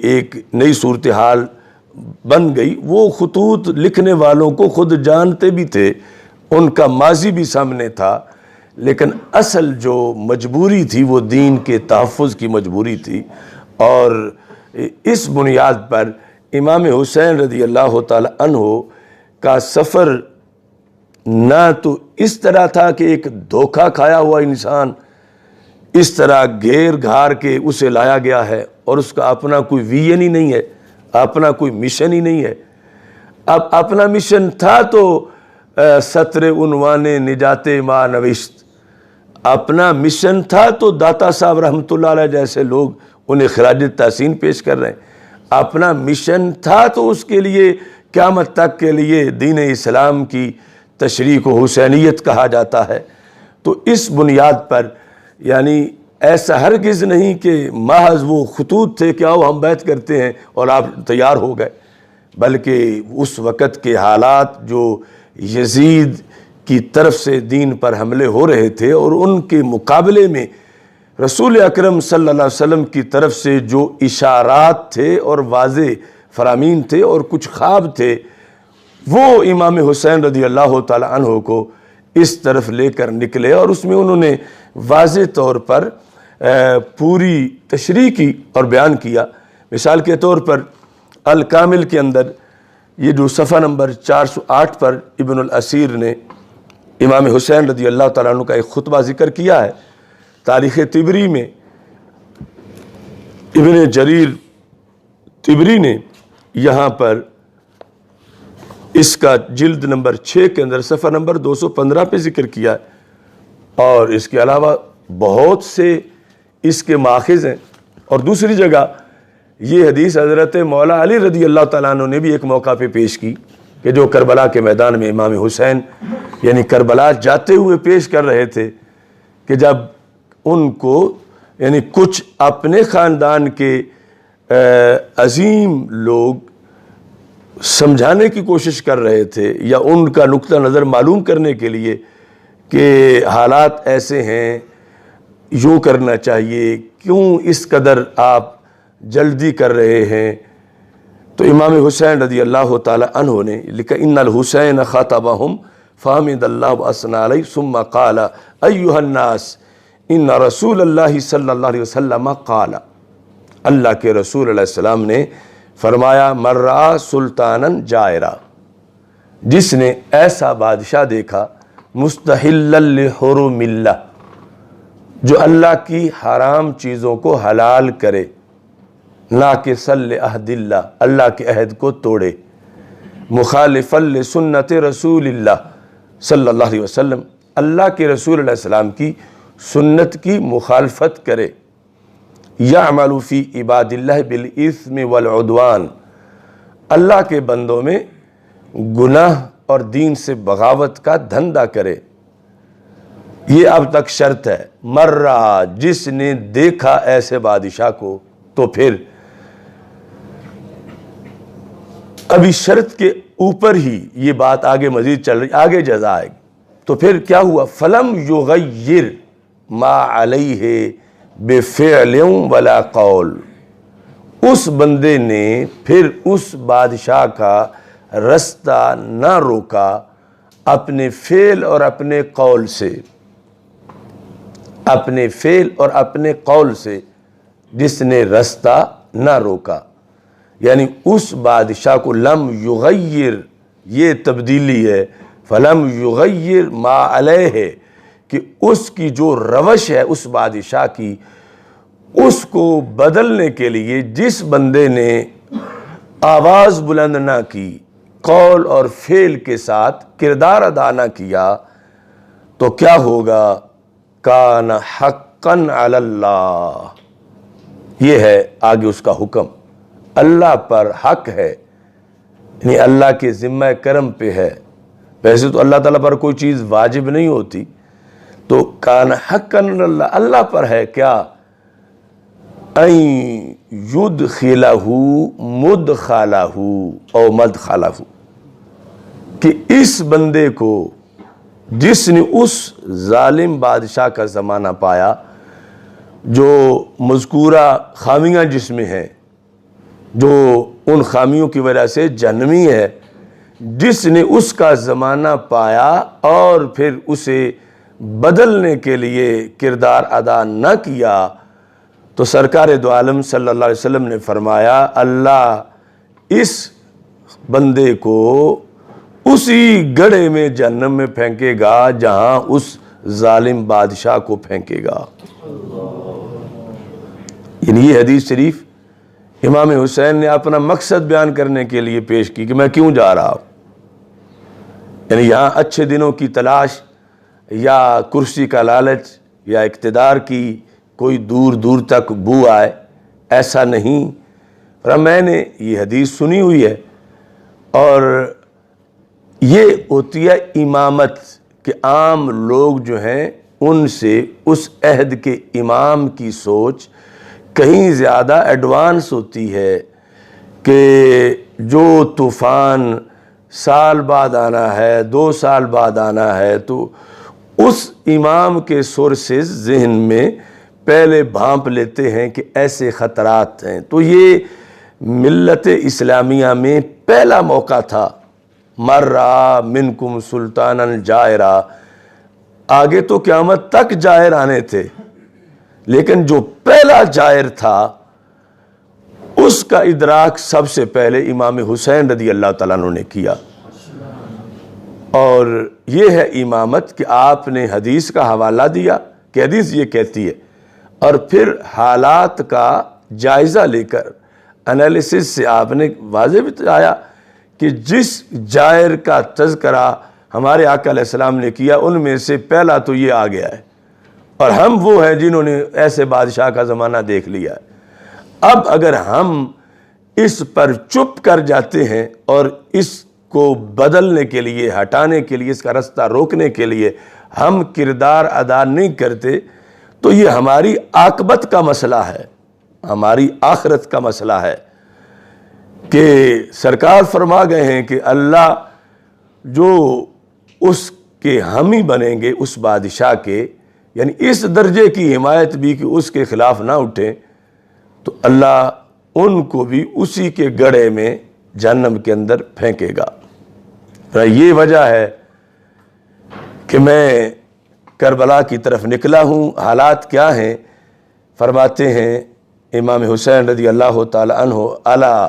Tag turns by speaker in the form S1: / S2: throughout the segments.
S1: ایک نئی صورتحال بن گئی۔ وہ خطوط لکھنے والوں کو خود جانتے بھی تھے، ان کا ماضی بھی سامنے تھا، لیکن اصل جو مجبوری تھی وہ دین کے تحفظ کی مجبوری تھی۔ اور اس بنیاد پر امام حسین رضی اللہ تعالی عنہ کا سفر نہ تو اس طرح تھا کہ ایک دھوکہ کھایا ہوا انسان اس طرح گھیر گھار کے اسے لایا گیا ہے اور اس کا اپنا کوئی ویژن ہی نہیں ہے، اپنا کوئی مشن ہی نہیں ہے۔ اب اپنا مشن تھا تو سطر عنوان نجات ما نوشت، اپنا مشن تھا تو داتا صاحب رحمۃ اللہ علیہ جیسے لوگ انہیں خراج تحسین پیش کر رہے ہیں۔ اپنا مشن تھا تو اس کے لیے قیامت تک کے لیے دین اسلام کی تشریح کو حسینیت کہا جاتا ہے۔ تو اس بنیاد پر یعنی ایسا ہرگز نہیں کہ محض وہ خطوط تھے کہ آؤ ہم بیعت کرتے ہیں اور آپ تیار ہو گئے، بلکہ اس وقت کے حالات جو یزید کی طرف سے دین پر حملے ہو رہے تھے اور ان کے مقابلے میں رسول اکرم صلی اللہ علیہ وسلم کی طرف سے جو اشارات تھے اور واضح فرامین تھے اور کچھ خواب تھے، وہ امام حسین رضی اللہ تعالی عنہ کو اس طرف لے کر نکلے اور اس میں انہوں نے واضح طور پر پوری تشریح کی اور بیان کیا۔ مثال کے طور پر الکامل کے اندر یہ جو صفحہ نمبر 408 پر ابن الاسیر نے امام حسین رضی اللہ تعالیٰ عنہ کا ایک خطبہ ذکر کیا ہے۔ تاریخ طبری میں ابن جریر طبری نے یہاں پر اس کا جلد نمبر 6 کے اندر صفحہ نمبر 215 پہ ذکر کیا ہے، اور اس کے علاوہ بہت سے اس کے ماخذ ہیں۔ اور دوسری جگہ یہ حدیث حضرت مولا علی رضی اللہ تعالیٰ عنہ نے بھی ایک موقع پہ پیش کی کہ جو کربلا کے میدان میں امام حسین یعنی کربلا جاتے ہوئے پیش کر رہے تھے کہ جب ان کو یعنی کچھ اپنے خاندان کے عظیم لوگ سمجھانے کی کوشش کر رہے تھے یا ان کا نقطہ نظر معلوم کرنے کے لیے کہ حالات ایسے ہیں، یوں کرنا چاہیے، کیوں اس قدر آپ جلدی کر رہے ہیں، تو امام حسین رضی اللہ تعالی عنہ نے لکھا ان الحسین خاطبہم فحمد اللہ واثنى علیہ ثم قال ایھا الناس ان رسول اللہ صلی اللہ علیہ وسلم قال، اللہ کے رسول علیہ السلام نے فرمایا من رأى سلطانا جائرا، جس نے ایسا بادشاہ دیکھا مستحلا لحرم اللہ، جو اللہ کی حرام چیزوں کو حلال کرے، ناقصا لعہد اللہ، اللہ کے عہد کو توڑے، مخالفا لسنت رسول اللہ صلی اللہ علیہ وسلم، اللہ کے رسول علیہ السلام کی سنت کی مخالفت کرے، یعمل فی عباد اللہ بالاثم والعدوان، اللہ کے بندوں میں گناہ اور دین سے بغاوت کا دھندا کرے۔ یہ اب تک شرط ہے، مرہ جس نے دیکھا ایسے بادشاہ کو، تو پھر ابھی شرط کے اوپر ہی یہ بات آگے مزید چل رہی، آگے جزا آئے گی۔ تو پھر کیا ہوا؟ فلم یغیر ما علیہ بفعل ولا قول، اس بندے نے پھر اس بادشاہ کا رستہ نہ روکا اپنے فعل اور اپنے قول سے، اپنے فعل اور اپنے قول سے جس نے رستہ نہ روکا، یعنی اس بادشاہ کو لم یغیر، یہ تبدیلی ہے، فلم یغیر ما علیہ، کہ اس کی جو روش ہے اس بادشاہ کی، اس کو بدلنے کے لیے جس بندے نے آواز بلند نہ کی، قول اور فعل کے ساتھ کردار ادا نہ کیا، تو کیا ہوگا؟ کان حقا علی اللہ، یہ ہے آگے اس کا حکم، اللہ پر حق ہے، یعنی اللہ کے ذمہ کرم پہ ہے۔ ویسے تو اللہ تعالیٰ پر کوئی چیز واجب نہیں ہوتی، تو کان حقا علی اللہ، اللہ پر ہے کیا؟ ان یدخلہ مدخلہ او مدخلہ، کہ اس بندے کو جس نے اس ظالم بادشاہ کا زمانہ پایا جو مذکورہ خامیاں جس میں ہیں، جو ان خامیوں کی وجہ سے جہنمی ہے، جس نے اس کا زمانہ پایا اور پھر اسے بدلنے کے لیے کردار ادا نہ کیا، تو سرکار دو عالم صلی اللہ علیہ وسلم نے فرمایا اللہ اس بندے کو اسی گڑھے میں جہنم میں پھینکے گا جہاں اس ظالم بادشاہ کو پھینکے گا۔ یعنی یہ حدیث شریف امام حسین نے اپنا مقصد بیان کرنے کے لیے پیش کی کہ میں کیوں جا رہا ہوں۔ یعنی یہاں اچھے دنوں کی تلاش یا کرسی کا لالچ یا اقتدار کی کوئی دور دور تک بو آئے، ایسا نہیں۔ پر میں نے یہ حدیث سنی ہوئی ہے، اور یہ ہوتی ہے امامت کہ عام لوگ جو ہیں ان سے اس عہد کے امام کی سوچ کہیں زیادہ ایڈوانس ہوتی ہے کہ جو طوفان سال بعد آنا ہے، 2 سال بعد آنا ہے، تو اس امام کے سورسز ذہن میں پہلے بھانپ لیتے ہیں کہ ایسے خطرات ہیں۔ تو یہ ملت اسلامیہ میں پہلا موقع تھا، مرّا منکم سلطانا جائرا۔ آگے تو قیامت تک جائر آنے تھے، لیکن جو پہلا جائر تھا اس کا ادراک سب سے پہلے امام حسین رضی اللہ تعالیٰ عنہ نے کیا۔ اور یہ ہے امامت کہ آپ نے حدیث کا حوالہ دیا کہ حدیث یہ کہتی ہے، اور پھر حالات کا جائزہ لے کر انالیسس سے آپ نے واضح بتایا کہ جس جائر کا تذکرہ ہمارے آقا علیہ السلام نے کیا ان میں سے پہلا تو یہ آ گیا ہے، اور ہم وہ ہیں جنہوں نے ایسے بادشاہ کا زمانہ دیکھ لیا ہے۔ اب اگر ہم اس پر چپ کر جاتے ہیں اور اس کو بدلنے کے لیے، ہٹانے کے لیے، اس کا رستہ روکنے کے لیے ہم کردار ادا نہیں کرتے، تو یہ ہماری عاقبت کا مسئلہ ہے، ہماری آخرت کا مسئلہ ہے۔ کہ سرکار فرما گئے ہیں کہ اللہ جو اس کے حامی بنیں گے اس بادشاہ کے، یعنی اس درجے کی حمایت بھی کہ اس کے خلاف نہ اٹھیں، تو اللہ ان کو بھی اسی کے گڑھے میں جہنم کے اندر پھینکے گا۔ یہ وجہ ہے کہ میں کربلا کی طرف نکلا ہوں۔ حالات کیا ہیں؟ فرماتے ہیں امام حسین رضی اللہ تعالی عنہ، الا،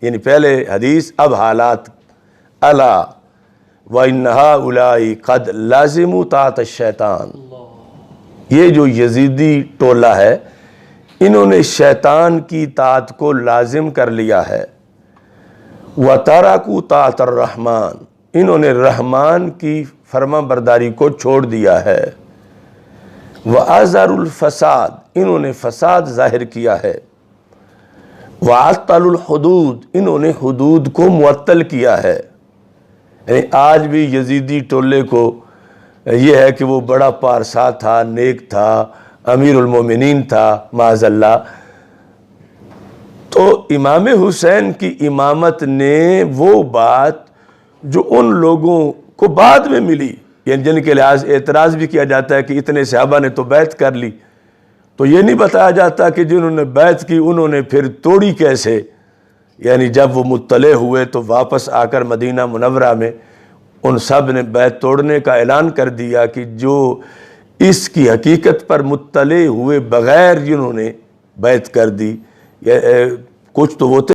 S1: یعنی پہلے حدیث اب حالات، الا وَإِنَّ هَؤُلَاءِ قَدْ لَازِمُوا طاعَةَ الشیطان۔ یہ جو یزیدی ٹولہ ہے انہوں نے شیطان کی طاعت کو لازم کر لیا ہے۔ وَتَرَكُوا طاعَةَ الرحمن، انہوں نے رحمان کی فرما برداری کو چھوڑ دیا ہے۔ وَأَظْهَرُوا الْفَسَادَ، انہوں نے فساد ظاہر کیا ہے۔ وَعَطَّلُوا الْحُدُودَ، انہوں نے حدود کو معطل کیا ہے۔ یعنی آج بھی یزیدی ٹولے کو یہ ہے کہ وہ بڑا پارسا تھا، نیک تھا، امیر المومنین تھا، معاذ اللہ۔ تو امام حسین کی امامت نے وہ بات جو ان لوگوں کو بعد میں ملی، یعنی جن کے لحاظ اعتراض بھی کیا جاتا ہے کہ اتنے صحابہ نے تو بیعت کر لی، تو یہ نہیں بتایا جاتا کہ جنہوں نے بیعت کی انہوں نے پھر توڑی کیسے۔ یعنی جب وہ مطلع ہوئے تو واپس آ کر مدینہ منورہ میں ان سب نے بیعت توڑنے کا اعلان کر دیا کہ جو اس کی حقیقت پر مطلع ہوئے بغیر جنہوں نے بیعت کر دی، کچھ تو وہ تھے